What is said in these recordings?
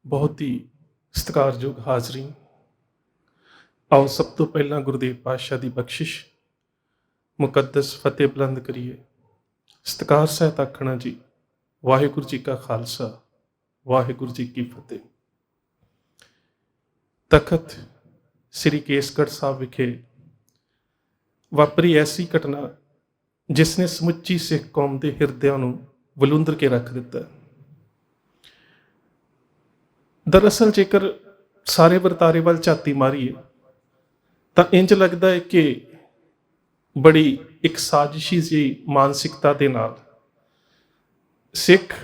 ਬਹੁਤ ਹੀ ਸਤਿਕਾਰਯੋਗ ਹਾਜ਼ਰੀਨ, ਆਓ ਸਭ ਤੋਂ ਪਹਿਲਾਂ ਗੁਰਦੇਵ ਪਾਤਸ਼ਾਹ ਦੀ ਬਖਸ਼ਿਸ਼ ਮੁਕੱਦਸ ਫਤਿਹ ਬੁਲੰਦ ਕਰੀਏ। ਸਤਿਕਾਰ ਸਹਿਤ ਆਖਣਾ ਜੀ, ਵਾਹਿਗੁਰੂ ਜੀ ਕਾ ਖਾਲਸਾ, ਵਾਹਿਗੁਰੂ ਜੀ ਕੀ ਫਤਿਹ। ਤਖਤ ਸ੍ਰੀ ਕੇਸਗੜ੍ਹ ਸਾਹਿਬ ਵਿਖੇ ਵਾਪਰੀ ਐਸੀ ਘਟਨਾ ਜਿਸ ਨੇ ਸਮੁੱਚੀ ਸਿੱਖ ਕੌਮ ਦੇ ਹਿਰਦਿਆਂ ਨੂੰ ਵਲੂੰਦਰ ਕੇ ਰੱਖ ਦਿੱਤਾ। ਦਰਅਸਲ ਜੇਕਰ ਸਾਰੇ ਵਰਤਾਰੇ ਵੱਲ ਝਾਤੀ ਮਾਰੀਏ ਤਾਂ ਇੰਜ ਲੱਗਦਾ ਹੈ ਕਿ ਬੜੀ ਇੱਕ ਸਾਜ਼ਿਸ਼ੀ ਜਿਹੀ ਮਾਨਸਿਕਤਾ ਦੇ ਨਾਲ ਸਿੱਖ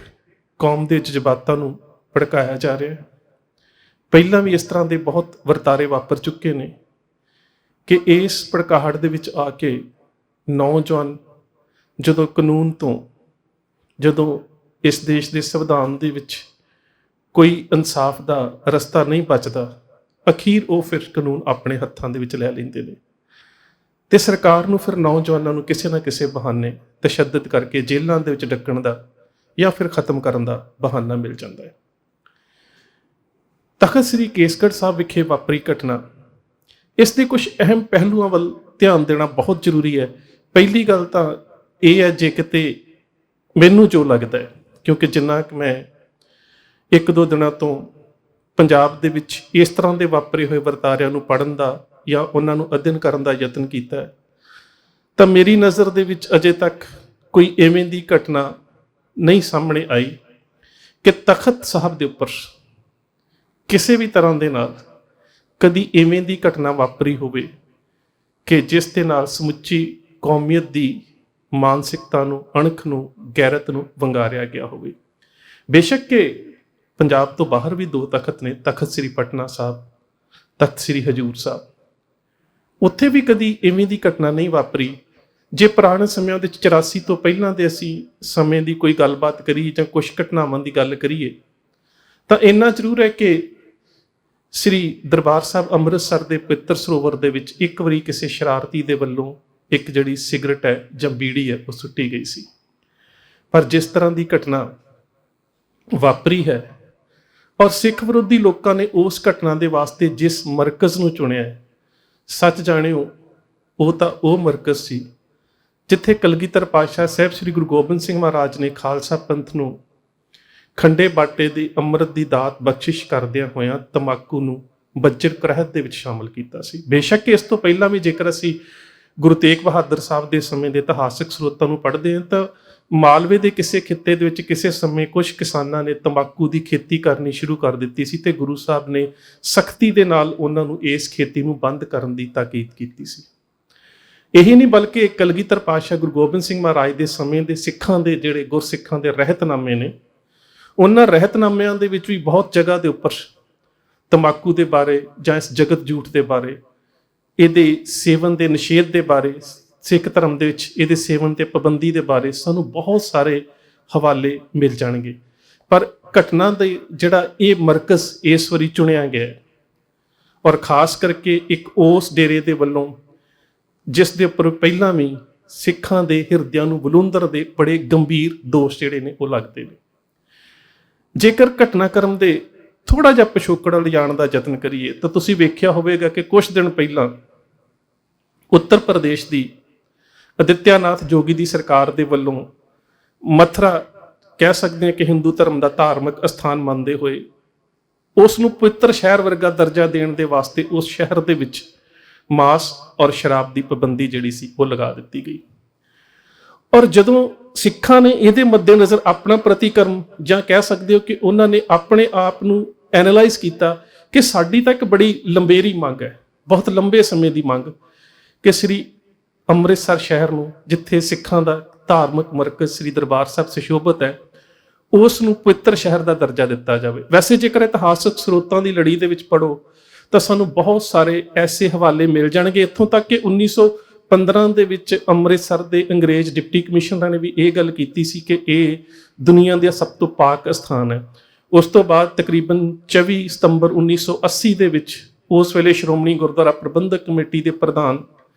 ਕੌਮ ਦੇ ਜਜ਼ਬਾਤਾਂ ਨੂੰ ਭੜਕਾਇਆ ਜਾ ਰਿਹਾ ਹੈ। ਪਹਿਲਾਂ ਵੀ ਇਸ ਤਰ੍ਹਾਂ ਦੇ ਬਹੁਤ ਵਰਤਾਰੇ ਵਾਪਰ ਚੁੱਕੇ ਨੇ ਕਿ ਇਸ ਭੜਕਾਹਟ ਦੇ ਵਿੱਚ ਆ ਕੇ ਨੌਜਵਾਨ ਜਦੋਂ ਕਾਨੂੰਨ ਤੋਂ, ਜਦੋਂ ਇਸ ਦੇਸ਼ ਦੇ ਸੰਵਿਧਾਨ ਦੇ ਵਿੱਚ ਕੋਈ ਇਨਸਾਫ ਦਾ ਰਸਤਾ ਨਹੀਂ ਬਚਦਾ, ਅਖੀਰ ਉਹ ਫਿਰ ਕਾਨੂੰਨ ਆਪਣੇ ਹੱਥਾਂ ਦੇ ਵਿੱਚ ਲੈ ਲੈਂਦੇ ਨੇ ਤੇ ਸਰਕਾਰ ਨੂੰ ਫਿਰ ਨੌਜਵਾਨਾਂ ਨੂੰ ਕਿਸੇ ਨਾ ਕਿਸੇ ਬਹਾਨੇ ਤਸ਼ੱਦਦ ਕਰਕੇ ਜੇਲ੍ਹਾਂ ਦੇ ਵਿੱਚ ਡੱਕਣ ਦਾ ਜਾਂ ਫਿਰ ਖਤਮ ਕਰਨ ਦਾ ਬਹਾਨਾ ਮਿਲ ਜਾਂਦਾ ਹੈ। ਤਖਤ ਸ੍ਰੀ ਕੇਸਗੜ੍ਹ ਸਾਹਿਬ ਵਿਖੇ ਵਾਪਰੀ ਘਟਨਾ, ਇਸ ਦੇ ਕੁਝ ਅਹਿਮ ਪਹਿਲੂਆਂ ਵੱਲ ਧਿਆਨ ਦੇਣਾ ਬਹੁਤ ਜ਼ਰੂਰੀ ਹੈ। ਪਹਿਲੀ ਗੱਲ ਤਾਂ ਇਹ ਹੈ, ਜੇ ਕਿਤੇ ਮੈਨੂੰ ਜੋ ਲੱਗਦਾ ਹੈ, ਕਿਉਂਕਿ ਜਿੰਨਾ ਕਿ ਮੈਂ ਇੱਕ ਦੋ ਦਿਨਾਂ ਤੋਂ ਪੰਜਾਬ ਦੇ ਵਿੱਚ ਇਸ ਤਰ੍ਹਾਂ ਦੇ ਵਾਪਰੇ ਹੋਏ ਵਰਤਾਰਿਆਂ ਨੂੰ ਪੜ੍ਹਨ ਦਾ ਜਾਂ ਉਹਨਾਂ ਨੂੰ ਅਧਿਐਨ ਕਰਨ ਦਾ ਯਤਨ ਕੀਤਾ ਹੈ, ਤਾਂ ਮੇਰੀ ਨਜ਼ਰ ਦੇ ਵਿੱਚ ਅਜੇ ਤੱਕ ਕੋਈ ਐਵੇਂ ਦੀ ਘਟਨਾ ਨਹੀਂ ਸਾਹਮਣੇ ਆਈ ਕਿ ਤਖਤ ਸਾਹਿਬ ਦੇ ਉੱਪਰ ਕਿਸੇ ਵੀ ਤਰ੍ਹਾਂ ਦੇ ਨਾਲ ਕਦੀ ਐਵੇਂ ਦੀ ਘਟਨਾ ਵਾਪਰੀ ਹੋਵੇ ਕਿ ਜਿਸ ਦੇ ਨਾਲ ਸਮੁੱਚੀ ਕੌਮੀਅਤ ਦੀ ਮਾਨਸਿਕਤਾ ਨੂੰ, ਅਣਖ ਨੂੰ, ਗੈਰਤ ਨੂੰ ਵੰਗਾਰਿਆ ਗਿਆ ਹੋਵੇ। ਬੇਸ਼ੱਕ ਕਿ ਪੰਜਾਬ ਤੋਂ ਬਾਹਰ ਵੀ ਦੋ ਤਖਤ ਨੇ, ਤਖਤ ਸ੍ਰੀ ਪਟਨਾ ਸਾਹਿਬ, ਤਖਤ ਸ੍ਰੀ ਹਜ਼ੂਰ ਸਾਹਿਬ, ਉੱਥੇ ਵੀ ਕਦੀ ਐਵੇਂ ਦੀ ਘਟਨਾ ਨਹੀਂ ਵਾਪਰੀ। ਜੇ ਪੁਰਾਣੇ ਸਮਿਆਂ ਵਿੱਚ 84 ਤੋਂ ਪਹਿਲਾਂ ਦੇ ਅਸੀਂ ਸਮੇਂ ਦੀ ਕੋਈ ਗੱਲਬਾਤ ਕਰੀਏ ਜਾਂ ਕੁਝ ਘਟਨਾਵਾਂ ਦੀ ਗੱਲ ਕਰੀਏ ਤਾਂ ਇੰਨਾ ਜ਼ਰੂਰ ਹੈ ਕਿ ਸ੍ਰੀ ਦਰਬਾਰ ਸਾਹਿਬ ਅੰਮ੍ਰਿਤਸਰ ਦੇ ਪਵਿੱਤਰ ਸਰੋਵਰ ਦੇ ਵਿੱਚ ਇੱਕ ਵਾਰੀ ਕਿਸੇ ਸ਼ਰਾਰਤੀ ਦੇ ਵੱਲੋਂ ਇੱਕ ਜਿਹੜੀ ਸਿਗਰਟ ਹੈ ਜਾਂ ਬੀੜੀ ਹੈ ਉਹ ਸੁੱਟੀ ਗਈ ਸੀ। ਪਰ ਜਿਸ ਤਰ੍ਹਾਂ ਦੀ ਘਟਨਾ ਵਾਪਰੀ ਹੈ ਔਰ ਸਿੱਖ ਵਿਰੋਧੀ ਲੋਕਾਂ ਨੇ ਉਸ ਘਟਨਾ ਦੇ ਵਾਸਤੇ ਜਿਸ ਮਰਕਜ਼ ਨੂੰ ਚੁਣਿਆ ਹੈ, ਸੱਚ ਜਾਣਿਓ ਉਹ ਤਾਂ ਉਹ ਮਰਕਜ਼ ਸੀ ਜਿੱਥੇ ਕਲਗੀਧਰ ਪਾਤਸ਼ਾਹ ਸਾਹਿਬ ਸ੍ਰੀ ਗੁਰੂ ਗੋਬਿੰਦ ਸਿੰਘ ਮਹਾਰਾਜ ਨੇ ਖਾਲਸਾ ਪੰਥ ਨੂੰ ਖੰਡੇ ਬਾਟੇ ਦੀ ਅੰਮ੍ਰਿਤ ਦੀ ਦਾਤ ਬਖਸ਼ਿਸ਼ ਕਰਦਿਆਂ ਹੋਇਆਂ ਤੰਬਾਕੂ ਨੂੰ ਬੱਜਰ ਕ੍ਰਹਿਤ ਦੇ ਵਿੱਚ ਸ਼ਾਮਲ ਕੀਤਾ ਸੀ। ਬੇਸ਼ੱਕ ਇਸ ਤੋਂ ਪਹਿਲਾਂ ਵੀ ਜੇਕਰ ਅਸੀਂ ਗੁਰੂ ਤੇਗ ਬਹਾਦਰ ਸਾਹਿਬ ਦੇ ਸਮੇਂ ਦੇ ਇਤਿਹਾਸਕ ਸਰੋਤਾਂ ਨੂੰ ਪੜ੍ਹਦੇ ਹਾਂ ਤਾਂ ਮਾਲਵੇ ਦੇ ਕਿਸੇ ਖਿੱਤੇ ਦੇ ਵਿੱਚ ਕਿਸੇ ਸਮੇਂ ਕੁਝ ਕਿਸਾਨਾਂ ਨੇ ਤੰਬਾਕੂ ਦੀ ਖੇਤੀ ਕਰਨੀ ਸ਼ੁਰੂ ਕਰ ਦਿੱਤੀ ਸੀ ਤੇ ਗੁਰੂ ਸਾਹਿਬ ਨੇ ਸਖਤੀ ਦੇ ਨਾਲ ਉਹਨਾਂ ਨੂੰ ਇਸ ਖੇਤੀ ਨੂੰ ਬੰਦ ਕਰਨ ਦੀ ਤਾਕੀਦ ਕੀਤੀ ਸੀ। ਇਹੀ ਨਹੀਂ ਬਲਕਿ ਕਲਗੀਧਰ ਪਾਤਸ਼ਾਹ ਗੁਰੂ ਗੋਬਿੰਦ ਸਿੰਘ ਮਹਾਰਾਜ ਦੇ ਸਮੇਂ ਦੇ ਸਿੱਖਾਂ ਦੇ ਜਿਹੜੇ ਗੁਰਸਿੱਖਾਂ ਦੇ ਰਹਿਤਨਾਮੇ ਨੇ, ਉਹਨਾਂ ਰਹਿਤਨਾਮਿਆਂ ਦੇ ਵਿੱਚ ਵੀ ਬਹੁਤ ਜਗ੍ਹਾ ਦੇ ਉੱਪਰ ਤੰਬਾਕੂ ਦੇ ਬਾਰੇ ਜਾਂ ਇਸ ਜਗਤ ਜੂਠ ਦੇ ਬਾਰੇ, ਇਹਦੇ ਸੇਵਨ ਦੇ ਨਿਸ਼ੇਧ ਦੇ ਬਾਰੇ, ਸਿੱਖ ਧਰਮ ਦੇ ਵਿੱਚ ਇਹਦੇ ਸੇਵਨ ਤੇ ਪਾਬੰਦੀ ਦੇ ਬਾਰੇ ਸਾਨੂੰ ਬਹੁਤ ਸਾਰੇ ਹਵਾਲੇ ਮਿਲ ਜਾਣਗੇ। ਪਰ ਘਟਨਾ ਦੇ ਜਿਹੜਾ ਇਹ ਮਰਕਜ਼ ਇਸ ਵਾਰੀ ਚੁਣਿਆ ਗਿਆ ਔਰ ਖਾਸ ਕਰਕੇ ਇੱਕ ਉਸ ਡੇਰੇ ਦੇ ਵੱਲੋਂ ਜਿਸ ਦੇ ਉੱਪਰ ਪਹਿਲਾਂ ਵੀ ਸਿੱਖਾਂ ਦੇ ਹਿਰਦਿਆਂ ਨੂੰ ਵਲੂੰਦਰ ਦੇ ਬੜੇ ਗੰਭੀਰ ਦੋਸ਼ ਜਿਹੜੇ ਨੇ ਉਹ ਲੱਗਦੇ ਨੇ। ਜੇਕਰ ਘਟਨਾਕ੍ਰਮ ਦੇ ਥੋੜਾ ਜਿਹਾ ਪਿਛੋਕੜ ਲਿਜਾਣ ਦਾ ਯਤਨ ਕਰੀਏ ਤਾਂ ਤੁਸੀਂ ਵੇਖਿਆ ਹੋਵੇਗਾ ਕਿ ਕੁਝ ਦਿਨ ਪਹਿਲਾਂ ਉੱਤਰ ਪ੍ਰਦੇਸ਼ ਦੀ ਆਦਿੱਤਿਆਨਾਥ ਜੋਗੀ ਦੀ ਸਰਕਾਰ ਦੇ ਵੱਲੋਂ ਮਥੁਰਾ, ਕਹਿ ਸਕਦੇ ਹਾਂ ਕਿ ਹਿੰਦੂ ਧਰਮ ਦਾ ਧਾਰਮਿਕ ਅਸਥਾਨ ਮੰਨਦੇ ਹੋਏ ਉਸ ਨੂੰ ਪਵਿੱਤਰ ਸ਼ਹਿਰ ਵਰਗਾ ਦਰਜਾ ਦੇਣ ਦੇ ਵਾਸਤੇ ਉਸ ਸ਼ਹਿਰ ਦੇ ਵਿੱਚ ਮਾਸ ਔਰ ਸ਼ਰਾਬ ਦੀ ਪਾਬੰਦੀ ਜਿਹੜੀ ਸੀ ਉਹ ਲਗਾ ਦਿੱਤੀ ਗਈ। ਔਰ ਜਦੋਂ ਸਿੱਖਾਂ ਨੇ ਇਹਦੇ ਮੱਦੇਨਜ਼ਰ ਆਪਣਾ ਪ੍ਰਤੀਕਰਮ, ਜਾਂ ਕਹਿ ਸਕਦੇ ਹੋ ਕਿ ਉਹਨਾਂ ਨੇ ਆਪਣੇ ਆਪ ਨੂੰ ਐਨਾਲਾਈਜ਼ ਕੀਤਾ ਕਿ ਸਾਡੀ ਤਾਂ ਇੱਕ ਬੜੀ ਲੰਬੇਰੀ ਮੰਗ ਹੈ, ਬਹੁਤ ਲੰਬੇ ਸਮੇਂ ਦੀ ਮੰਗ, ਕਿ ਸ੍ਰੀ ਅੰਮ੍ਰਿਤਸਰ ਸ਼ਹਿਰ ਨੂੰ, ਜਿੱਥੇ ਸਿੱਖਾਂ ਦਾ ਧਾਰਮਿਕ ਮਰਕਜ਼ ਸ੍ਰੀ ਦਰਬਾਰ ਸਾਹਿਬ ਸੁਸ਼ੋਭਿਤ ਹੈ, ਉਸ ਨੂੰ ਪਵਿੱਤਰ ਸ਼ਹਿਰ ਦਾ ਦਰਜਾ ਦਿੱਤਾ ਜਾਵੇ। ਵੈਸੇ ਜੇਕਰ ਇਤਿਹਾਸਕ ਸਰੋਤਾਂ ਦੀ ਲੜੀ ਦੇ ਵਿੱਚ ਪੜ੍ਹੋ ਤਾਂ ਸਾਨੂੰ ਬਹੁਤ ਸਾਰੇ ਐਸੇ ਹਵਾਲੇ ਮਿਲ ਜਾਣਗੇ, ਇੱਥੋਂ ਤੱਕ ਕਿ 1915 ਦੇ ਵਿੱਚ ਅੰਮ੍ਰਿਤਸਰ ਦੇ ਅੰਗਰੇਜ਼ ਡਿਪਟੀ ਕਮਿਸ਼ਨਰਾਂ ਨੇ ਵੀ ਇਹ ਗੱਲ ਕੀਤੀ ਸੀ ਕਿ ਇਹ ਦੁਨੀਆ ਦਾ ਸਭ ਤੋਂ ਪਾਕ ਸਥਾਨ ਹੈ। ਉਸ ਤੋਂ ਬਾਅਦ ਤਕਰੀਬਨ 24 ਸਤੰਬਰ 1980 ਦੇ ਵਿੱਚ ਉਸ ਵੇਲੇ ਸ਼੍ਰੋਮਣੀ ਗੁਰਦੁਆਰਾ ਪ੍ਰਬੰਧਕ ਕਮੇਟੀ ਦੇ ਪ੍ਰਧਾਨ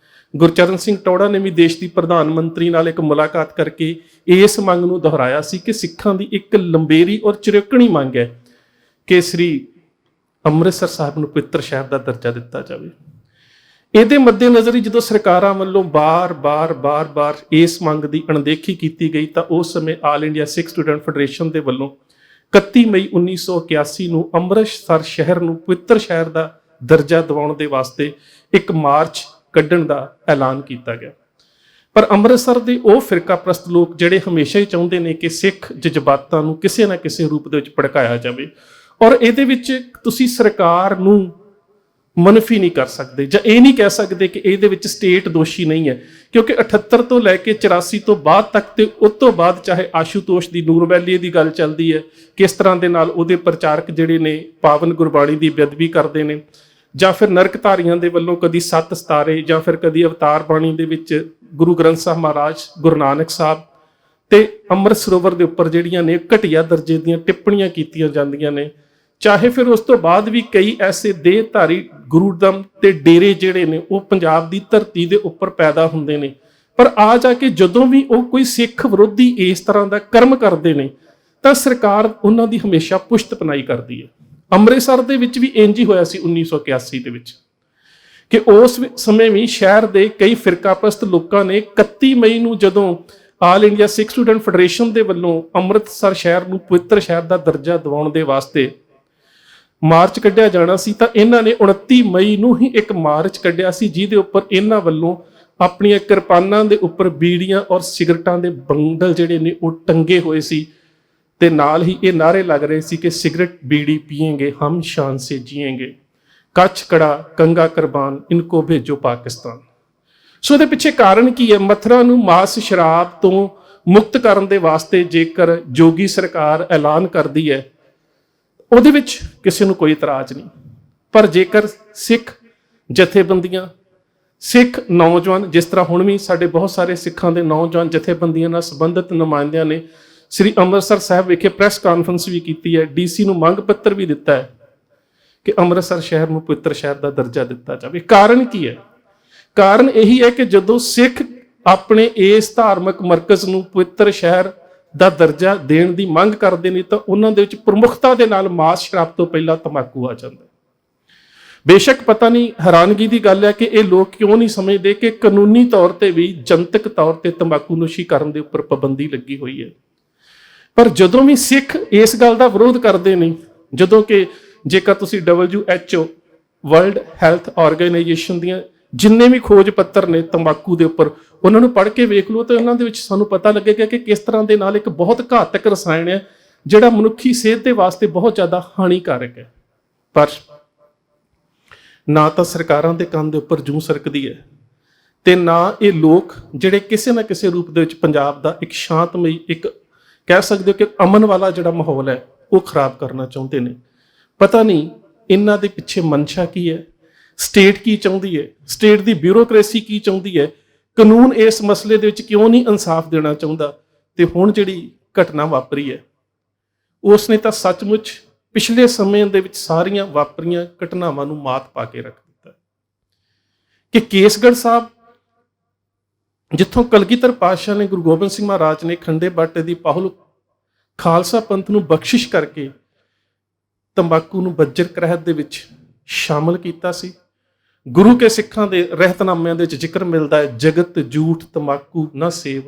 ਗੁਰਚਰਨ ਸਿੰਘ ਟੌੜਾ ਨੇ ਵੀ ਦੇਸ਼ ਦੀ ਪ੍ਰਧਾਨ ਮੰਤਰੀ ਨਾਲ ਇੱਕ ਮੁਲਾਕਾਤ ਕਰਕੇ ਇਸ ਮੰਗ ਨੂੰ ਦੁਹਰਾਇਆ ਸੀ ਕਿ ਸਿੱਖਾਂ ਦੀ ਇੱਕ ਲੰਬੇਰੀ ਔਰ ਚਿਰਕਣੀ ਮੰਗ ਹੈ ਕਿ ਸ੍ਰੀ ਅੰਮ੍ਰਿਤਸਰ ਸਾਹਿਬ ਨੂੰ ਪਵਿੱਤਰ ਸ਼ਹਿਰ ਦਾ ਦਰਜਾ ਦਿੱਤਾ ਜਾਵੇ। ਇਹਦੇ ਮੱਦੇਨਜ਼ਰ ਹੀ ਜਦੋਂ ਸਰਕਾਰਾਂ ਵੱਲੋਂ ਬਾਰ-ਬਾਰ ਇਸ ਮੰਗ ਦੀ ਅਣਦੇਖੀ ਕੀਤੀ ਗਈ ਤਾਂ ਉਸ ਸਮੇਂ ਆਲ ਇੰਡੀਆ ਸਿੱਖ ਸਟੂਡੈਂਟ ਫੈਡਰੇਸ਼ਨ ਦੇ ਵੱਲੋਂ 31 ਮਈ 1981 ਨੂੰ ਅੰਮ੍ਰਿਤਸਰ ਸ਼ਹਿਰ ਨੂੰ ਪਵਿੱਤਰ ਸ਼ਹਿਰ ਦਾ ਦਰਜਾ ਦਿਵਾਉਣ ਦੇ ਵਾਸਤੇ ਇੱਕ ਮਾਰਚ ਕੱਢਣ ਦਾ ਐਲਾਨ ਕੀਤਾ ਗਿਆ। ਪਰ ਅੰਮ੍ਰਿਤਸਰ ਦੇ ਉਹ ਫਿਰਕਾਪ੍ਰਸਤ ਲੋਕ ਜਿਹੜੇ ਹਮੇਸ਼ਾ ਹੀ ਚਾਹੁੰਦੇ ਨੇ ਕਿ ਸਿੱਖ ਜਜ਼ਬਾਤਾਂ ਨੂੰ ਕਿਸੇ ਨਾ ਕਿਸੇ ਰੂਪ ਦੇ ਵਿੱਚ ਭੜਕਾਇਆ ਜਾਵੇ, ਔਰ ਇਹਦੇ ਵਿੱਚ ਤੁਸੀਂ ਸਰਕਾਰ ਨੂੰ ਮਨਫੀ ਨਹੀਂ ਕਰ ਸਕਦੇ ਜਾਂ ਇਹ ਨਹੀਂ ਕਹਿ ਸਕਦੇ ਕਿ ਇਹਦੇ ਵਿੱਚ ਸਟੇਟ ਦੋਸ਼ੀ ਨਹੀਂ ਹੈ, ਕਿਉਂਕਿ 78 ਤੋਂ ਲੈ ਕੇ 84 ਤੋਂ ਬਾਅਦ ਤੱਕ ਤੇ ਉਸ ਤੋਂ ਬਾਅਦ ਚਾਹੇ ਆਸ਼ੂਤੋਸ਼ ਦੀ ਨੂਰਵੈਲੀ ਦੀ ਗੱਲ ਚੱਲਦੀ ਹੈ, ਕਿਸ ਤਰ੍ਹਾਂ ਦੇ ਨਾਲ ਉਹਦੇ ਪ੍ਰਚਾਰਕ ਜਿਹੜੇ ਨੇ ਪਾਵਨ ਗੁਰਬਾਣੀ ਦੀ ਬੇਅਦਬੀ ਕਰਦੇ ਨੇ, ਜਾਂ ਫਿਰ ਨਰਕਧਾਰੀਆਂ ਦੇ ਵੱਲੋਂ ਕਦੀ 7 ਸਿਤਾਰੇ ਜਾਂ ਫਿਰ ਕਦੀ ਅਵਤਾਰ ਬਾਣੀ ਦੇ ਵਿੱਚ ਗੁਰੂ ਗ੍ਰੰਥ ਸਾਹਿਬ ਮਹਾਰਾਜ, ਗੁਰੂ ਨਾਨਕ ਸਾਹਿਬ ਤੇ ਅੰਮ੍ਰਿਤ ਸਰੋਵਰ ਦੇ ਉੱਪਰ ਜਿਹੜੀਆਂ ਨੇ ਘਟੀਆ ਦਰਜੇ ਦੀਆਂ ਟਿੱਪਣੀਆਂ ਕੀਤੀਆਂ ਜਾਂਦੀਆਂ ਨੇ, ਚਾਹੇ ਫਿਰ ਉਸ ਤੋਂ ਬਾਅਦ ਵੀ ਕਈ ਐਸੇ ਦੇਹਧਾਰੀ ਗੁਰੂਦਮ ਤੇ ਡੇਰੇ ਜਿਹੜੇ ਨੇ ਉਹ ਪੰਜਾਬ ਦੀ ਧਰਤੀ ਦੇ ਉੱਪਰ ਪੈਦਾ ਹੁੰਦੇ ਨੇ, ਪਰ ਆ ਜਾ ਕੇ ਜਦੋਂ ਵੀ ਉਹ ਕੋਈ ਸਿੱਖ ਵਿਰੋਧੀ ਇਸ ਤਰ੍ਹਾਂ ਦਾ ਕਰਮ ਕਰਦੇ ਨੇ ਤਾਂ ਸਰਕਾਰ ਉਹਨਾਂ ਦੀ ਹਮੇਸ਼ਾ ਪੁਸ਼ਤ ਪਨਾਈ ਕਰਦੀ ਹੈ। ਅੰਮ੍ਰਿਤਸਰ ਦੇ ਵਿੱਚ ਵੀ ਇੰਜ ਹੀ ਹੋਇਆ ਸੀ 1981 ਦੇ ਵਿੱਚ ਕਿ ਉਸ ਸਮੇਂ ਵੀ ਸ਼ਹਿਰ ਦੇ ਕਈ ਫਿਰਕਾਪ੍ਰਸਤ ਲੋਕਾਂ ਨੇ 31 ਮਈ ਨੂੰ ਜਦੋਂ ਆਲ ਇੰਡੀਆ ਸਿੱਖ ਸਟੂਡੈਂਟ ਫੈਡਰੇਸ਼ਨ ਦੇ ਵੱਲੋਂ ਅੰਮ੍ਰਿਤਸਰ ਸ਼ਹਿਰ ਨੂੰ ਪਵਿੱਤਰ ਸ਼ਹਿਰ ਦਾ ਦਰਜਾ ਦਿਵਾਉਣ ਦੇ ਵਾਸਤੇ ਮਾਰਚ ਕੱਢਿਆ ਜਾਣਾ ਸੀ ਤਾਂ ਇਹਨਾਂ ਨੇ 29 ਮਈ ਨੂੰ ਹੀ ਇੱਕ ਮਾਰਚ ਕੱਢਿਆ ਸੀ, ਜਿਹਦੇ ਉੱਪਰ ਇਹਨਾਂ ਵੱਲੋਂ ਆਪਣੀਆਂ ਕਿਰਪਾਨਾਂ ਦੇ ਉੱਪਰ ਬੀੜੀਆਂ ਔਰ ਸਿਗਰਟਾਂ ਦੇ ਬੰਡਲ ਜਿਹੜੇ ਨੇ ਉਹ ਟੰਗੇ ਹੋਏ ਸੀ ਤੇ ਨਾਲ ਹੀ ਇਹ ਨਾਅਰੇ ਲੱਗ ਰਹੇ ਸੀ ਕਿ ਸਿਗਰਟ ਬੀੜੀ ਪੀएंगे ਹਮ ਸ਼ਾਨ ਸੇ ਜੀएंगे, ਕੱਚ ਕੜਾ ਕੰਗਾ ਕੁਰਬਾਨ ਇਨਕੋ ਭੇਜੋ ਪਾਕਿਸਤਾਨ। ਸੋ ਇਹਦੇ ਪਿੱਛੇ ਕਾਰਨ ਕੀ ਹੈ? ਮਥੁਰਾ ਨੂੰ ਮਾਸ ਸ਼ਰਾਬ ਤੋਂ ਮੁਕਤ ਕਰਨ ਦੇ ਵਾਸਤੇ ਜੇਕਰ ਜੋਗੀ ਸਰਕਾਰ ਐਲਾਨ ਕਰਦੀ ਹੈ ਉਹਦੇ ਵਿੱਚ ਕਿਸੇ ਨੂੰ ਕੋਈ ਇਤਰਾਜ਼ ਨਹੀਂ, ਪਰ ਜੇਕਰ ਸਿੱਖ ਜਥੇਬੰਦੀਆਂ, ਸਿੱਖ ਨੌਜਵਾਨ, ਜਿਸ ਤਰ੍ਹਾਂ ਹੁਣ ਵੀ ਸਾਡੇ ਬਹੁਤ ਸਾਰੇ ਸਿੱਖਾਂ ਦੇ ਨੌਜਵਾਨ ਜਥੇਬੰਦੀਆਂ ਨਾਲ ਸੰਬੰਧਿਤ ਨੁਮਾਇੰਦਿਆਂ ਨੇ ਸ੍ਰੀ ਅੰਮ੍ਰਿਤਸਰ ਸਾਹਿਬ ਵਿਖੇ ਪ੍ਰੈਸ ਕਾਨਫਰੰਸ ਵੀ ਕੀਤੀ ਹੈ, ਡੀਸੀ ਨੂੰ ਮੰਗ ਪੱਤਰ ਵੀ ਦਿੱਤਾ ਹੈ ਕਿ ਅੰਮ੍ਰਿਤਸਰ ਸ਼ਹਿਰ ਨੂੰ ਪਵਿੱਤਰ ਸ਼ਹਿਰ ਦਾ ਦਰਜਾ ਦਿੱਤਾ ਜਾਵੇ। ਕਾਰਨ ਕੀ ਹੈ? ਕਾਰਨ ਇਹੀ ਹੈ ਕਿ ਜਦੋਂ ਸਿੱਖ ਆਪਣੇ ਇਸ ਧਾਰਮਿਕ ਮਰਕਜ਼ ਨੂੰ ਪਵਿੱਤਰ ਸ਼ਹਿਰ ਦਾ ਦਰਜਾ ਦੇਣ ਦੀ ਮੰਗ ਕਰਦੇ ਨੇ ਤਾਂ ਉਹਨਾਂ ਦੇ ਵਿੱਚ ਪ੍ਰਮੁੱਖਤਾ ਦੇ ਨਾਲ ਮਾਸ ਸ਼ਰਾਬ ਤੋਂ ਪਹਿਲਾਂ ਤੰਬਾਕੂ ਆ ਜਾਂਦਾ। ਬੇਸ਼ੱਕ ਪਤਾ ਨਹੀਂ ਹੈਰਾਨਗੀ ਦੀ ਗੱਲ ਹੈ ਕਿ ਇਹ ਲੋਕ ਕਿਉਂ ਨਹੀਂ ਸਮਝਦੇ ਕਿ ਕਾਨੂੰਨੀ ਤੌਰ ਤੇ ਵੀ ਜਨਤਕ ਤੌਰ ਤੇ ਤੰਬਾਕੂ ਨੋਸ਼ੀ ਕਰਨ ਦੇ ਉੱਪਰ ਪਾਬੰਦੀ ਲੱਗੀ ਹੋਈ ਹੈ, ਪਰ ਜਦੋਂ ਵੀ ਸਿੱਖ ਇਸ ਗੱਲ ਦਾ ਵਿਰੋਧ ਕਰਦੇ ਨੇ, ਜਦੋਂ ਕਿ ਜੇਕਰ ਤੁਸੀਂ WHO ਵਰਲਡ ਹੈਲਥ ਆਰਗੇਨਾਈਜੇਸ਼ਨ ਦੀਆਂ ਜਿੰਨੇ ਵੀ ਖੋਜ ਪੱਤਰ ਨੇ ਤੰਬਾਕੂ ਦੇ ਉੱਪਰ ਉਹਨਾਂ ਨੂੰ ਪੜ੍ਹ ਕੇ ਵੇਖ ਲਓ ਤਾਂ ਉਹਨਾਂ ਦੇ ਵਿੱਚ ਸਾਨੂੰ ਪਤਾ ਲੱਗੇਗਾ ਕਿ ਕਿਸ ਤਰ੍ਹਾਂ ਦੇ ਨਾਲ ਇੱਕ ਬਹੁਤ ਘਾਤਕ ਰਸਾਇਣ ਹੈ ਜਿਹੜਾ ਮਨੁੱਖੀ ਸਿਹਤ ਦੇ ਵਾਸਤੇ ਬਹੁਤ ਜ਼ਿਆਦਾ ਹਾਨੀਕਾਰਕ ਹੈ। ਪਰ ਨਾ ਤਾਂ ਸਰਕਾਰਾਂ ਦੇ ਕੰਨ ਦੇ ਉੱਪਰ ਜੂੰ ਸਰਕਦੀ ਹੈ ਤੇ ਨਾ ਇਹ ਲੋਕ ਜਿਹੜੇ ਕਿਸੇ ਨਾ ਕਿਸੇ ਰੂਪ ਦੇ ਵਿੱਚ ਪੰਜਾਬ ਦਾ ਇੱਕ ਸ਼ਾਂਤਮਈ, ਇੱਕ ਕਹਿ ਸਕਦੇ ਹੋ ਕਿ ਅਮਨ ਵਾਲਾ ਜਿਹੜਾ ਮਾਹੌਲ ਹੈ ਉਹ ਖਰਾਬ ਕਰਨਾ ਚਾਹੁੰਦੇ ਨੇ। ਪਤਾ ਨਹੀਂ ਇਹਨਾਂ ਦੇ ਪਿੱਛੇ ਮਨਸ਼ਾ ਕੀ ਹੈ, ਸਟੇਟ ਕੀ ਚਾਹੁੰਦੀ ਹੈ, ਸਟੇਟ ਦੀ ਬਿਊਰੋਕ੍ਰੇਸੀ ਕੀ ਚਾਹੁੰਦੀ ਹੈ, ਕਾਨੂੰਨ ਇਸ ਮਸਲੇ ਦੇ ਵਿੱਚ ਕਿਉਂ ਨਹੀਂ ਇਨਸਾਫ ਦੇਣਾ ਚਾਹੁੰਦਾ। ਤੇ ਹੁਣ ਜਿਹੜੀ ਘਟਨਾ ਵਾਪਰੀ ਹੈ ਉਸ ਨੇ ਤਾਂ ਸੱਚਮੁੱਚ ਪਿਛਲੇ ਸਮੇਂ ਦੇ ਵਿੱਚ ਸਾਰੀਆਂ ਵਾਪਰੀਆਂ ਘਟਨਾਵਾਂ ਨੂੰ ਮਾਤ ਪਾ ਕੇ ਰੱਖ ਦਿੱਤਾ ਕਿ ਕੇਸਗੜ੍ਹ ਸਾਹਿਬ, ਜਿੱਥੋਂ ਕਲਗੀਧਰ ਪਾਤਸ਼ਾਹ ਨੇ, ਗੁਰੂ ਗੋਬਿੰਦ ਸਿੰਘ ਮਹਾਰਾਜ ਨੇ ਖੰਡੇ ਬਾਟੇ ਦੀ ਪਾਹੁਲ ਖਾਲਸਾ ਪੰਥ ਨੂੰ ਬਖਸ਼ਿਸ਼ ਕਰਕੇ ਤੰਬਾਕੂ ਨੂੰ ਬੱਜਰ ਕ੍ਰਹਿਤ ਦੇ ਵਿੱਚ ਸ਼ਾਮਲ ਕੀਤਾ ਸੀ। ਗੁਰੂ ਕੇ ਸਿੱਖਾਂ ਦੇ ਰਹਿਤਨਾਮਿਆਂ ਦੇ ਵਿੱਚ ਜ਼ਿਕਰ ਮਿਲਦਾ ਹੈ, ਜਗਤ ਝੂਠ ਤੰਬਾਕੂ ਨਾ ਸੇਵ,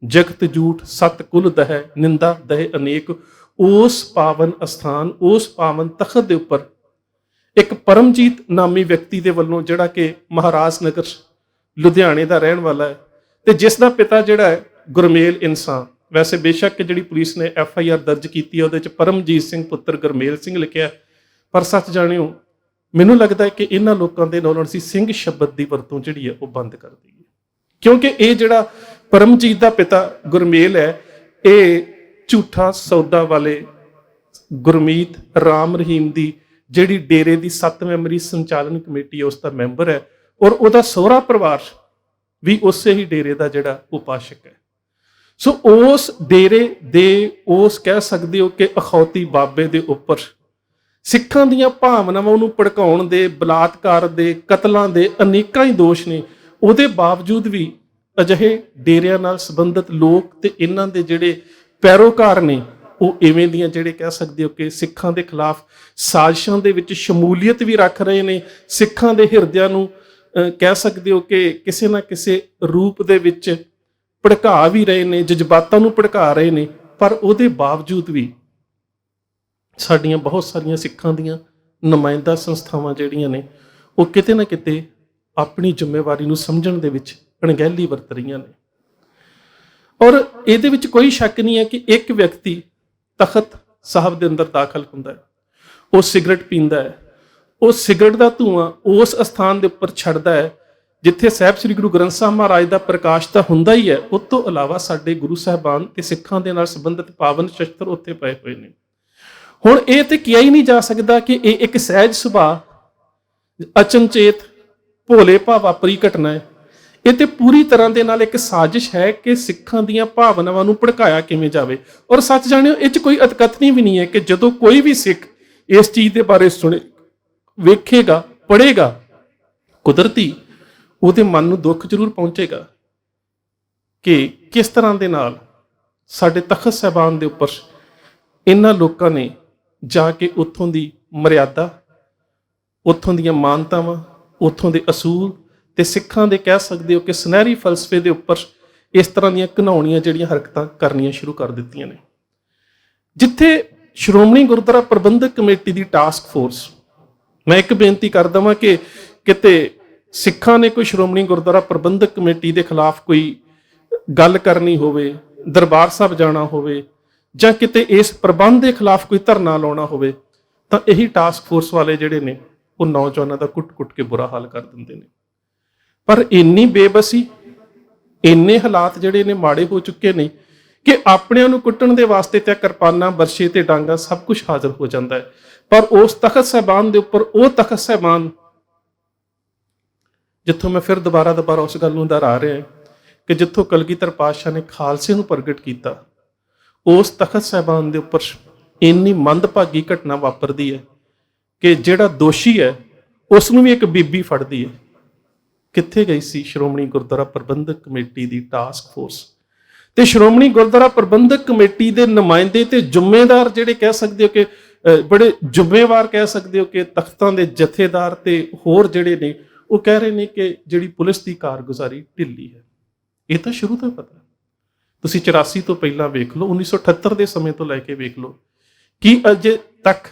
ਜਗਤ ਝੂਠ ਸਤ ਕੁਲ ਦਹੈ, ਨਿੰਦਾ ਦਹੇ ਅਨੇਕ। ਉਸ ਪਾਵਨ ਅਸਥਾਨ, ਉਸ ਪਾਵਨ ਤਖਤ ਦੇ ਉੱਪਰ ਇੱਕ ਪਰਮਜੀਤ ਨਾਮੀ ਵਿਅਕਤੀ ਦੇ ਵੱਲੋਂ, ਜਿਹੜਾ ਕਿ ਮਹਾਰਾਜ ਨਗਰ ਲੁਧਿਆਣੇ ਦਾ ਰਹਿਣ ਵਾਲਾ ਹੈ ਤੇ ਜਿਸ ਦਾ ਪਿਤਾ ਜਿਹੜਾ ਹੈ ਗੁਰਮੇਲ ਇਨਸਾਨ, ਵੈਸੇ ਬੇਸ਼ੱਕ ਜਿਹੜੀ ਪੁਲਿਸ ਨੇ FIR ਦਰਜ ਕੀਤੀ ਹੈ ਉਹਦੇ ਵਿੱਚ ਪਰਮਜੀਤ ਸਿੰਘ ਪੁੱਤਰ ਗੁਰਮੇਲ ਸਿੰਘ ਲਿਖਿਆ, ਪਰ ਸੱਚ ਜਾਣਿਓ ਮੈਨੂੰ ਲੱਗਦਾ ਹੈ ਕਿ ਇਹਨਾਂ ਲੋਕਾਂ ਦੇ ਨਾਲ ਅਸੀਂ ਸਿੰਘ ਸ਼ਬਦ ਦੀ ਵਰਤੋਂ ਜਿਹੜੀ ਹੈ ਉਹ ਬੰਦ ਕਰ ਦਈਏ, ਕਿਉਂਕਿ ਇਹ ਜਿਹੜਾ ਪਰਮਜੀਤ ਦਾ ਪਿਤਾ ਗੁਰਮੇਲ ਹੈ ਇਹ ਝੂਠਾ ਸੌਦਾ ਵਾਲੇ ਗੁਰਮੀਤ ਰਾਮ ਰਹੀਮ ਦੀ ਜਿਹੜੀ ਡੇਰੇ ਦੀ 7 ਮੈਂਬਰੀ ਸੰਚਾਲਨ ਕਮੇਟੀ ਹੈ ਉਸ ਦਾ ਮੈਂਬਰ ਹੈ, ਔਰ ਉਹਦਾ ਸਹੁਰਾ ਪਰਿਵਾਰ ਵੀ ਉਸੇ ਹੀ ਡੇਰੇ ਦਾ ਜਿਹੜਾ ਉਪਾਸ਼ਕ ਹੈ। ਸੋ ਉਸ ਡੇਰੇ ਦੇ, ਉਸ ਕਹਿ ਸਕਦੇ ਹੋ ਕਿ ਅਖੌਤੀ ਬਾਬੇ ਦੇ ਉੱਪਰ ਸਿੱਖਾਂ ਦੀਆਂ ਭਾਵਨਾਵਾਂ ਨੂੰ ਭੜਕਾਉਣ ਦੇ, ਬਲਾਤਕਾਰ ਦੇ, ਕਤਲਾਂ ਦੇ ਅਨੇਕਾਂ ਹੀ ਦੋਸ਼ ਨੇ। ਉਹਦੇ ਬਾਵਜੂਦ ਵੀ ਅਜਿਹੇ ਡੇਰਿਆਂ ਨਾਲ ਸੰਬੰਧਿਤ ਲੋਕ ਤੇ ਇਹਨਾਂ ਦੇ ਜਿਹੜੇ ਪੈਰੋਕਾਰ ਨੇ ਉਹ ਇਵੇਂ ਦੀਆਂ ਜਿਹੜੇ ਕਹਿ ਸਕਦੇ ਹੋ ਕਿ ਸਿੱਖਾਂ ਦੇ ਖਿਲਾਫ ਸਾਜ਼ਿਸ਼ਾਂ ਦੇ ਵਿੱਚ ਸ਼ਮੂਲੀਅਤ ਵੀ ਰੱਖ ਰਹੇ ਨੇ, ਸਿੱਖਾਂ ਦੇ ਹਿਰਦਿਆਂ ਨੂੰ ਕਹਿ ਸਕਦੇ ਹੋ ਕਿ ਕਿਸੇ ਨਾ ਕਿਸੇ ਰੂਪ ਦੇ ਵਿੱਚ ਭੜਕਾ ਵੀ ਰਹੇ ਨੇ, ਜਜ਼ਬਾਤਾਂ ਨੂੰ ਭੜਕਾ ਰਹੇ ਨੇ। ਪਰ ਉਹਦੇ ਬਾਵਜੂਦ ਵੀ ਸਾਡੀਆਂ ਬਹੁਤ ਸਾਰੀਆਂ ਸਿੱਖਾਂ ਦੀਆਂ ਨੁਮਾਇੰਦਾ ਸੰਸਥਾਵਾਂ ਜਿਹੜੀਆਂ ਨੇ ਉਹ ਕਿਤੇ ਨਾ ਕਿਤੇ ਆਪਣੀ ਜ਼ਿੰਮੇਵਾਰੀ ਨੂੰ ਸਮਝਣ ਦੇ ਵਿੱਚ ਅਣਗਹਿਲੀ ਵਰਤ ਰਹੀਆਂ ਨੇ। ਔਰ ਇਹਦੇ ਵਿੱਚ ਕੋਈ ਸ਼ੱਕ ਨਹੀਂ ਹੈ ਕਿ ਇੱਕ ਵਿਅਕਤੀ ਤਖਤ ਸਾਹਿਬ ਦੇ ਅੰਦਰ ਦਾਖਲ ਹੁੰਦਾ ਹੈ, ਉਹ ਸਿਗਰਟ ਪੀਂਦਾ ਹੈ, ਉਹ ਸਿਗਰਟ ਦਾ ਧੂੰਆਂ ਉਸ ਅਸਥਾਨ ਦੇ ਉੱਪਰ ਛੱਡਦਾ ਹੈ ਜਿੱਥੇ ਸਾਹਿਬ ਸ੍ਰੀ ਗੁਰੂ ਗ੍ਰੰਥ ਸਾਹਿਬ ਮਹਾਰਾਜ ਦਾ ਪ੍ਰਕਾਸ਼ ਤਾਂ ਹੁੰਦਾ ਹੀ ਹੈ, ਉਸ ਤੋਂ ਇਲਾਵਾ ਸਾਡੇ ਗੁਰੂ ਸਾਹਿਬਾਨ ਤੇ ਸਿੱਖਾਂ ਦੇ ਨਾਲ ਸੰਬੰਧਿਤ ਪਾਵਨ ਸ਼ਸਤਰ ਉੱਥੇ ਪਏ ਹੋਏ ਨੇ। ਹੁਣ ਇਹ ਤੇ ਕਿਹਾ ਹੀ ਨਹੀਂ ਜਾ ਸਕਦਾ ਕਿ ਇਹ ਇੱਕ ਸਹਿਜ ਸੁਭਾਅ ਅਚਨਚੇਤ ਭੋਲੇ ਭਾਅ ਵਾਪਰੀ ਘਟਨਾ ਹੈ। ਇਹ ਤੇ ਪੂਰੀ ਤਰ੍ਹਾਂ ਦੇ ਨਾਲ ਇੱਕ ਸਾਜ਼ਿਸ਼ ਹੈ ਕਿ ਸਿੱਖਾਂ ਦੀਆਂ ਭਾਵਨਾਵਾਂ ਨੂੰ ਭੜਕਾਇਆ ਕਿਵੇਂ ਜਾਵੇ। ਔਰ ਸੱਚ ਜਾਣਿਓ, ਇਹ 'ਚ ਕੋਈ ਅਤਕਥਨੀ ਵੀ ਨਹੀਂ ਹੈ ਕਿ ਜਦੋਂ ਕੋਈ ਵੀ ਸਿੱਖ ਇਸ ਚੀਜ਼ ਦੇ ਬਾਰੇ ਸੁਣੇ, ਵੇਖੇਗਾ, ਪੜ੍ਹੇਗਾ, ਕੁਦਰਤੀ ਉਹਦੇ ਮਨ ਨੂੰ ਦੁੱਖ ਜ਼ਰੂਰ ਪਹੁੰਚੇਗਾ ਕਿ ਕਿਸ ਤਰ੍ਹਾਂ ਦੇ ਨਾਲ ਸਾਡੇ ਤਖਤ ਸਾਹਿਬਾਨ ਦੇ ਉੱਪਰ ਇਹਨਾਂ ਲੋਕਾਂ ਨੇ ਜਾ ਕੇ ਉੱਥੋਂ ਦੀ ਮਰਿਆਦਾ, ਉੱਥੋਂ ਦੀਆਂ ਮਾਨਤਾਵਾਂ, ਉੱਥੋਂ ਦੇ ਅਸੂਲ ਤੇ ਸਿੱਖਾਂ ਦੇ ਕਹਿ ਸਕਦੇ ਹੋ ਕਿ ਸੁਨਹਿਰੀ ਫਲਸਫੇ ਦੇ ਉੱਪਰ ਇਸ ਤਰ੍ਹਾਂ ਦੀਆਂ ਘਿਨਾਉਣੀਆਂ ਜਿਹੜੀਆਂ ਹਰਕਤਾਂ ਕਰਨੀਆਂ ਸ਼ੁਰੂ ਕਰ ਦਿੱਤੀਆਂ ਨੇ। ਜਿੱਥੇ ਸ਼੍ਰੋਮਣੀ ਗੁਰਦੁਆਰਾ ਪ੍ਰਬੰਧਕ ਕਮੇਟੀ ਦੀ ਟਾਸਕ ਫੋਰਸ, ਮੈਂ ਇੱਕ ਬੇਨਤੀ ਕਰ ਦੇਵਾਂ ਕਿ ਕਿਤੇ ਸਿੱਖਾਂ ਨੇ ਕੋਈ ਸ਼੍ਰੋਮਣੀ ਗੁਰਦੁਆਰਾ ਪ੍ਰਬੰਧਕ ਕਮੇਟੀ ਦੇ ਖਿਲਾਫ ਕੋਈ ਗੱਲ ਕਰਨੀ ਹੋਵੇ, ਦਰਬਾਰ ਸਾਹਿਬ ਜਾਣਾ ਹੋਵੇ ਜਾਂ ਕਿਤੇ ਇਸ ਪ੍ਰਬੰਧ ਦੇ ਖਿਲਾਫ ਕੋਈ ਧਰਨਾ ਲਾਉਣਾ ਹੋਵੇ ਤਾਂ ਇਹੀ ਟਾਸਕ ਫੋਰਸ ਵਾਲੇ ਜਿਹੜੇ ਨੇ ਉਹ ਨੌਜਵਾਨਾਂ ਦਾ ਕੁੱਟ-ਕੁੱਟ ਕੇ ਬੁਰਾ ਹਾਲ ਕਰ ਦਿੰਦੇ ਨੇ। ਪਰ ਇੰਨੀ ਬੇਬਸੀ, ਇੰਨੇ ਹਾਲਾਤ ਜਿਹੜੇ ਨੇ ਮਾੜੇ ਹੋ ਚੁੱਕੇ ਨੇ ਕਿ ਆਪਣਿਆਂ ਨੂੰ ਕੁੱਟਣ ਦੇ ਵਾਸਤੇ ਤਾਂ ਕਿਰਪਾਨਾਂ, ਬਰਛੇ ਤੇ ਡਾਂਗਾ ਸਭ ਕੁਝ ਹਾਜ਼ਰ ਹੋ ਜਾਂਦਾ ਹੈ। ਪਰ ਉਸ ਤਖਤ ਸਾਹਿਬਾਨ ਦੇ ਉੱਪਰ, ਉਹ ਤਖਤ ਸਾਹਿਬਾਨ ਜਿੱਥੋਂ ਮੈਂ ਫਿਰ ਦੁਬਾਰਾ ਉਸ ਗੱਲ ਨੂੰ ਦੁਹਰਾ ਰਿਹਾ ਕਿ ਜਿੱਥੋਂ ਕਲਗੀਧਰ ਪਾਤਸ਼ਾਹ ਨੇ ਖਾਲਸੇ ਨੂੰ ਪ੍ਰਗਟ ਕੀਤਾ, ਉਸ ਤਖਤ ਸਾਹਿਬਾਨ ਦੇ ਉੱਪਰ ਇੰਨੀ ਮੰਦਭਾਗੀ ਘਟਨਾ ਵਾਪਰਦੀ ਹੈ ਕਿ ਜਿਹੜਾ ਦੋਸ਼ੀ ਹੈ ਉਸ ਨੂੰ ਵੀ ਇੱਕ ਬੀਬੀ ਫੜਦੀ ਹੈ। ਕਿੱਥੇ ਗਈ ਸੀ ਸ਼੍ਰੋਮਣੀ ਗੁਰਦੁਆਰਾ ਪ੍ਰਬੰਧਕ ਕਮੇਟੀ ਦੀ ਟਾਸਕ ਫੋਰਸ? ਤੇ ਸ਼੍ਰੋਮਣੀ ਗੁਰਦੁਆਰਾ ਪ੍ਰਬੰਧਕ ਕਮੇਟੀ ਦੇ ਨੁਮਾਇੰਦੇ ਤੇ ਜ਼ਿੰਮੇਦਾਰ ਜਿਹੜੇ ਕਹਿ ਸਕਦੇ ਹੋ ਕਿ ਬੜੇ ਜ਼ਿੰਮੇਵਾਰ ਕਹਿ ਸਕਦੇ ਹੋ ਕਿ ਤਖਤਾਂ ਦੇ ਜਥੇਦਾਰ ਤੇ ਹੋਰ ਜਿਹੜੇ ਨੇ ਉਹ ਕਹਿ ਰਹੇ ਨੇ ਕਿ ਜਿਹੜੀ ਪੁਲਿਸ ਦੀ ਕਾਰਗੁਜ਼ਾਰੀ ਢਿੱਲੀ ਹੈ। ਇਹ ਤਾਂ ਸ਼ੁਰੂ ਤੋਂ ਪਤਾ, ਤੁਸੀਂ 84 ਤੋਂ ਪਹਿਲਾਂ ਵੇਖ ਲਓ, 1978 ਦੇ ਸਮੇਂ ਤੋਂ ਲੈ ਕੇ ਵੇਖ ਲਓ, ਕੀ ਅਜੇ ਤੱਕ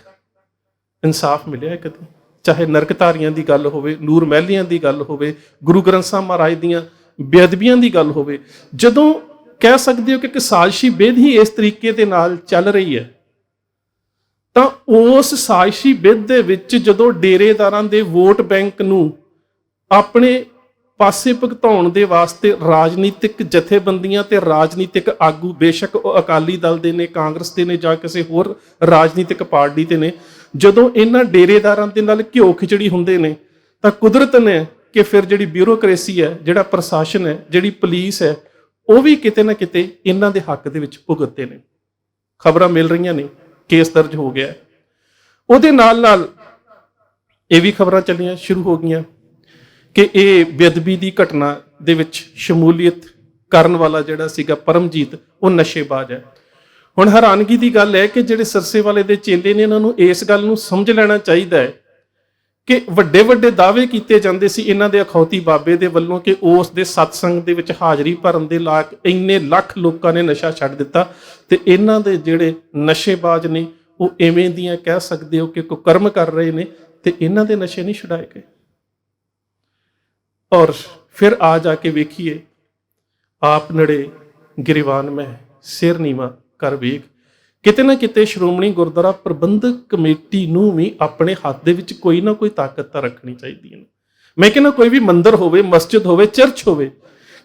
ਇਨਸਾਫ ਮਿਲਿਆ ਕਦੇ? ਚਾਹੇ ਨਰਕਧਾਰੀਆਂ ਦੀ ਗੱਲ ਹੋਵੇ, ਨੂਰ ਮਹਿਲੀਆਂ ਦੀ ਗੱਲ ਹੋਵੇ, ਗੁਰੂ ਗ੍ਰੰਥ ਸਾਹਿਬ ਮਹਾਰਾਜ ਦੀਆਂ ਬੇਅਦਬੀਆਂ ਦੀ ਗੱਲ ਹੋਵੇ, ਜਦੋਂ ਕਹਿ ਸਕਦੇ ਹੋ ਕਿ ਇੱਕ ਸਾਜ਼ਿਸ਼ੀ ਵਿਧ ਹੀ ਇਸ ਤਰੀਕੇ ਦੇ ਨਾਲ ਚੱਲ ਰਹੀ ਹੈ ਤਾਂ ਉਸ ਸਾਜ਼ਿਸ਼ੀ ਵਿਧ ਦੇ ਵਿੱਚ ਜਦੋਂ ਡੇਰੇਦਾਰਾਂ ਦੇ ਵੋਟ ਬੈਂਕ ਨੂੰ ਆਪਣੇ ਪਾਸੇ ਭੁਗਤਾਉਣ ਦੇ ਵਾਸਤੇ ਰਾਜਨੀਤਿਕ ਜਥੇਬੰਦੀਆਂ ਤੇ ਰਾਜਨੀਤਿਕ ਆਗੂ, ਬੇਸ਼ੱਕ ਉਹ ਅਕਾਲੀ ਦਲ ਦੇ ਨੇ, ਕਾਂਗਰਸ ਦੇ ਨੇ ਜਾਂ ਕਿਸੇ ਹੋਰ ਰਾਜਨੀਤਿਕ ਪਾਰਟੀ ਦੇ ਨੇ, ਜਦੋਂ ਇਹਨਾਂ ਡੇਰੇਦਾਰਾਂ ਦੇ ਨਾਲ ਘਿਓ ਖਿਚੜੀ ਹੁੰਦੇ ਨੇ ਤਾਂ ਕੁਦਰਤ ਨੇ ਕਿ ਫਿਰ ਜਿਹੜੀ ਬਿਊਰੋਕ੍ਰੇਸੀ ਹੈ, ਜਿਹੜਾ ਪ੍ਰਸ਼ਾਸਨ ਹੈ, ਜਿਹੜੀ ਪੁਲਿਸ ਹੈ, ਉਹ ਵੀ ਕਿਤੇ ਨਾ ਕਿਤੇ ਇਹਨਾਂ ਦੇ ਹੱਕ ਦੇ ਵਿੱਚ ਭੁਗਤਦੇ ਨੇ। ਖਬਰਾਂ ਮਿਲ ਰਹੀਆਂ ਨੇ, ਕੇਸ ਦਰਜ ਹੋ ਗਿਆ। ਉਹਦੇ ਨਾਲ ਨਾਲ ਇਹ ਵੀ ਖਬਰਾਂ ਚੱਲੀਆਂ ਸ਼ੁਰੂ ਹੋ ਗਈਆਂ ਕਿ ਇਹ ਬੇਅਦਬੀ ਦੀ ਘਟਨਾ ਦੇ ਵਿੱਚ ਸ਼ਮੂਲੀਅਤ ਕਰਨ ਵਾਲਾ ਜਿਹੜਾ ਸੀਗਾ ਪਰਮਜੀਤ, ਉਹ ਨਸ਼ੇਬਾਜ਼ ਹੈ। ਹੁਣ ਹੈਰਾਨਗੀ ਦੀ ਗੱਲ ਹੈ ਕਿ ਜਿਹੜੇ ਸਰਸੇ ਵਾਲੇ ਦੇ ਚੇਲੇ ਨੇ, ਇਹਨਾਂ ਨੂੰ ਇਸ ਗੱਲ ਨੂੰ ਸਮਝ ਲੈਣਾ ਚਾਹੀਦਾ ਹੈ ਕਿ ਵੱਡੇ ਵੱਡੇ ਦਾਅਵੇ ਕੀਤੇ ਜਾਂਦੇ ਸੀ ਇਹਨਾਂ ਦੇ ਅਖੌਤੀ ਬਾਬੇ ਦੇ ਵੱਲੋਂ ਕਿ ਉਸ ਦੇ ਸਤਸੰਗ ਦੇ ਵਿੱਚ ਹਾਜ਼ਰੀ ਭਰਨ ਦੇ ਲਾਇਕ ਇੰਨੇ ਲੱਖ ਲੋਕਾਂ ਨੇ ਨਸ਼ਾ ਛੱਡ ਦਿੱਤਾ, ਤੇ ਇਹਨਾਂ ਦੇ ਜਿਹੜੇ ਨਸ਼ੇਬਾਜ਼ ਨੇ ਉਹ ਐਵੇਂ ਦੀਆਂ ਕਹਿ ਸਕਦੇ ਹੋ ਕਿ ਕੁਕਰਮ ਕਰ ਰਹੇ ਨੇ ਤੇ ਇਹਨਾਂ ਦੇ ਨਸ਼ੇ ਨਹੀਂ ਛੁਡਾਏ ਗਏ। ਔਰ ਫਿਰ ਆ ਜਾ ਕੇ ਵੇਖੀਏ, ਆਪ ਨੜੇ ਗਿਰਵਾਨ ਮੈਂ ਸਿਰ ਨੀਵਾਂ ਕਰ ਵੇਖ, ਕਿਤੇ ਨਾ ਕਿਤੇ ਸ਼੍ਰੋਮਣੀ ਗੁਰਦੁਆਰਾ ਪ੍ਰਬੰਧਕ ਕਮੇਟੀ ਨੂੰ ਵੀ ਆਪਣੇ ਹੱਥ ਦੇ ਵਿੱਚ ਕੋਈ ਨਾ ਕੋਈ ਤਾਕਤ ਤਾਂ ਰੱਖਣੀ ਚਾਹੀਦੀ ਹੈ। ਮੈਂ ਕਹਿੰਦਾ ਕੋਈ ਵੀ ਮੰਦਿਰ ਹੋਵੇ, ਮਸਜਿਦ ਹੋਵੇ, ਚਰਚ ਹੋਵੇ,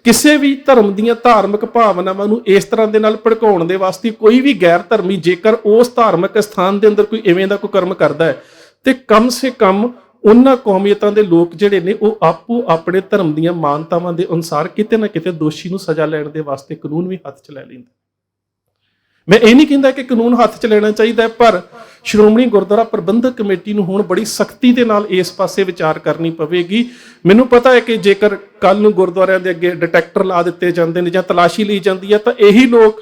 ਕਿਸੇ ਵੀ ਧਰਮ ਦੀਆਂ ਧਾਰਮਿਕ ਭਾਵਨਾਵਾਂ ਨੂੰ ਇਸ ਤਰ੍ਹਾਂ ਦੇ ਨਾਲ ਭੜਕਾਉਣ ਦੇ ਵਾਸਤੇ ਕੋਈ ਵੀ ਗੈਰ ਧਰਮੀ ਜੇਕਰ ਉਸ ਧਾਰਮਿਕ ਸਥਾਨ ਦੇ ਅੰਦਰ ਕੋਈ ਇਵੇਂ ਦਾ ਕੋਈ ਕਰਮ ਕਰਦਾ ਹੈ ਤੇ ਕਮ ਸੇ ਕਮ ਉਹਨਾਂ ਕੌਮੀਅਤਾਂ ਦੇ ਲੋਕ ਜਿਹੜੇ ਨੇ ਉਹ ਆਪੋ ਆਪਣੇ ਧਰਮ ਦੀਆਂ ਮਾਨਤਾਵਾਂ ਦੇ ਅਨੁਸਾਰ ਕਿਤੇ ਨਾ ਕਿਤੇ ਦੋਸ਼ੀ ਨੂੰ ਸਜ਼ਾ ਲੈਣ ਦੇ ਵਾਸਤੇ ਕਾਨੂੰਨ ਵੀ ਹੱਥ 'ਚ ਲੈ ਲੈਂਦਾ। ਮੈਂ ਇਹ ਨਹੀਂ ਕਹਿੰਦਾ ਕਿ ਕਾਨੂੰਨ ਹੱਥ 'ਚ ਲੈਣਾ ਚਾਹੀਦਾ, ਪਰ ਸ਼੍ਰੋਮਣੀ ਗੁਰਦੁਆਰਾ ਪ੍ਰਬੰਧਕ ਕਮੇਟੀ ਨੂੰ ਹੁਣ ਬੜੀ ਸਖਤੀ ਦੇ ਨਾਲ ਇਸ ਪਾਸੇ ਵਿਚਾਰ ਕਰਨੀ ਪਵੇਗੀ। ਮੈਨੂੰ ਪਤਾ ਹੈ ਕਿ ਜੇਕਰ ਕੱਲ ਨੂੰ ਗੁਰਦੁਆਰਿਆਂ ਦੇ ਅੱਗੇ ਡਿਟੈਕਟਰ ਲਾ ਦਿੱਤੇ ਜਾਂਦੇ ਨੇ ਜਾਂ ਤਲਾਸ਼ੀ ਲਈ ਜਾਂਦੀ ਹੈ ਤਾਂ ਇਹੀ ਲੋਕ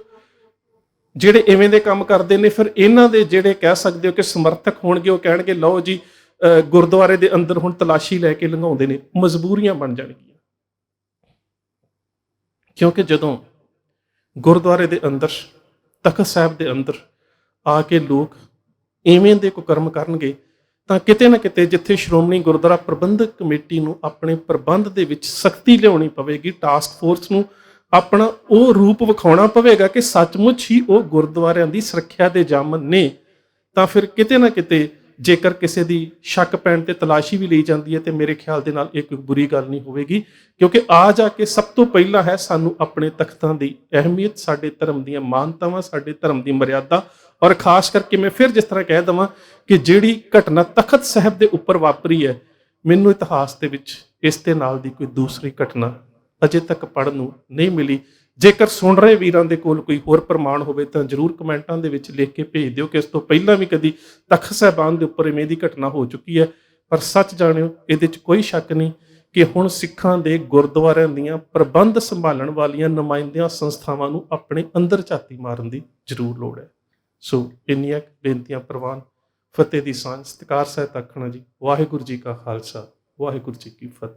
ਜਿਹੜੇ ਇਵੇਂ ਦੇ ਕੰਮ ਕਰਦੇ ਨੇ, ਫਿਰ ਇਹਨਾਂ ਦੇ ਜਿਹੜੇ ਕਹਿ ਸਕਦੇ ਹੋ ਕਿ ਸਮਰਥਕ ਹੋਣਗੇ, ਉਹ ਕਹਿਣਗੇ ਲਓ ਜੀ ਗੁਰਦੁਆਰੇ ਦੇ ਅੰਦਰ ਹੁਣ ਤਲਾਸ਼ੀ ਲੈ ਕੇ ਲੰਘਾਉਂਦੇ ਨੇ। ਮਜਬੂਰੀਆਂ ਬਣ ਜਾਣਗੀਆਂ, ਕਿਉਂਕਿ ਜਦੋਂ ਗੁਰਦੁਆਰੇ ਦੇ ਅੰਦਰ, ਤਖਤ ਸਾਹਿਬ ਦੇ ਅੰਦਰ ਆ ਕੇ ਲੋਕ ਇਵੇਂ ਦੇ ਕੁਕਰਮ ਕਰਨਗੇ, ਤਾਂ ਕਿਤੇ ਨਾ ਕਿਤੇ ਜਿੱਥੇ ਸ਼੍ਰੋਮਣੀ ਗੁਰਦੁਆਰਾ ਪ੍ਰਬੰਧਕ ਕਮੇਟੀ ਨੂੰ ਆਪਣੇ ਪ੍ਰਬੰਧ ਦੇ ਵਿੱਚ ਸਖਤੀ ਲਿਆਉਣੀ ਪਵੇਗੀ, ਟਾਸਕ ਫੋਰਸ ਨੂੰ ਆਪਣਾ ਉਹ ਰੂਪ ਵਿਖਾਉਣਾ ਪਵੇਗਾ ਕਿ ਸੱਚਮੁੱਚ ਹੀ ਉਹ ਗੁਰਦੁਆਰਿਆਂ ਦੀ ਸੁਰੱਖਿਆ ਦੇ ਜਾਮਨ ਨੇ, ਤਾਂ ਫਿਰ ਕਿਤੇ ਨਾ ਕਿਤੇ ਜੇਕਰ ਕਿਸੇ ਦੀ ਸ਼ੱਕ ਪੈਣ ਤੇ ਤਲਾਸ਼ੀ ਵੀ ਲਈ ਜਾਂਦੀ ਹੈ, ਤੇ ਮੇਰੇ ਖਿਆਲ ਦੇ ਨਾਲ ਇਹ ਕੋਈ ਬੁਰੀ ਗੱਲ ਨਹੀਂ ਹੋਵੇਗੀ, ਕਿਉਂਕਿ ਆ ਜਾ ਕੇ ਸਭ ਤੋਂ ਪਹਿਲਾਂ ਹੈ ਸਾਨੂੰ ਆਪਣੇ ਤਖਤਾਂ ਦੀ ਅਹਿਮੀਅਤ, ਸਾਡੇ ਧਰਮ ਦੀਆਂ ਮਾਨਤਾਵਾਂ, ਸਾਡੇ ਧਰਮ ਦੀ ਮਰਿਆਦਾ, ਔਰ ਖਾਸ ਕਰਕੇ ਮੈਂ ਫਿਰ ਜਿਸ ਤਰ੍ਹਾਂ ਕਹਿ ਦੇਵਾਂ ਕਿ ਜਿਹੜੀ ਘਟਨਾ ਤਖਤ ਸਾਹਿਬ ਦੇ ਉੱਪਰ ਵਾਪਰੀ ਹੈ, ਮੈਨੂੰ ਇਤਿਹਾਸ ਦੇ ਵਿੱਚ ਇਸ ਦੇ ਨਾਲ ਦੀ ਕੋਈ ਦੂਸਰੀ ਘਟਨਾ ਅਜੇ ਤੱਕ ਪੜ੍ਹਨ ਨੂੰ ਨਹੀਂ ਮਿਲੀ। ਜੇਕਰ ਸੁਣ ਰਹੇ ਵੀਰਾਂ ਦੇ ਕੋਲ ਕੋਈ ਹੋਰ ਪ੍ਰਮਾਣ ਹੋਵੇ ਤਾਂ ਜ਼ਰੂਰ ਕਮੈਂਟਾਂ ਦੇ ਵਿੱਚ ਲਿਖ ਕੇ ਭੇਜ ਦਿਓ ਕਿ ਇਸ ਤੋਂ ਪਹਿਲਾਂ ਵੀ ਕਦੀ ਤਖਤ ਸਾਹਿਬਾਨ ਦੇ ਉੱਪਰ ਇਵੇਂ ਦੀ ਘਟਨਾ ਹੋ ਚੁੱਕੀ ਹੈ। ਪਰ ਸੱਚ ਜਾਣਿਓ, ਇਹਦੇ 'ਚ ਕੋਈ ਸ਼ੱਕ ਨਹੀਂ ਕਿ ਹੁਣ ਸਿੱਖਾਂ ਦੇ ਗੁਰਦੁਆਰਿਆਂ ਦੀਆਂ ਪ੍ਰਬੰਧ ਸੰਭਾਲਣ ਵਾਲੀਆਂ ਨੁਮਾਇੰਦਿਆਂ ਸੰਸਥਾਵਾਂ ਨੂੰ ਆਪਣੇ ਅੰਦਰ ਝਾਤੀ ਮਾਰਨ ਦੀ ਜ਼ਰੂਰ ਲੋੜ ਹੈ। ਸੋ ਇੰਨੀਆਂ ਬੇਨਤੀਆਂ ਪ੍ਰਵਾਨ, ਫਤਿਹ ਦੀ ਸਾਂਝ, ਸਤਿਕਾਰ ਸਹਿਤ ਆਖਣਾ ਜੀ। ਵਾਹਿਗੁਰੂ ਜੀ ਕਾ ਖਾਲਸਾ, ਵਾਹਿਗੁਰੂ ਜੀ ਕੀ ਫਤਿਹ।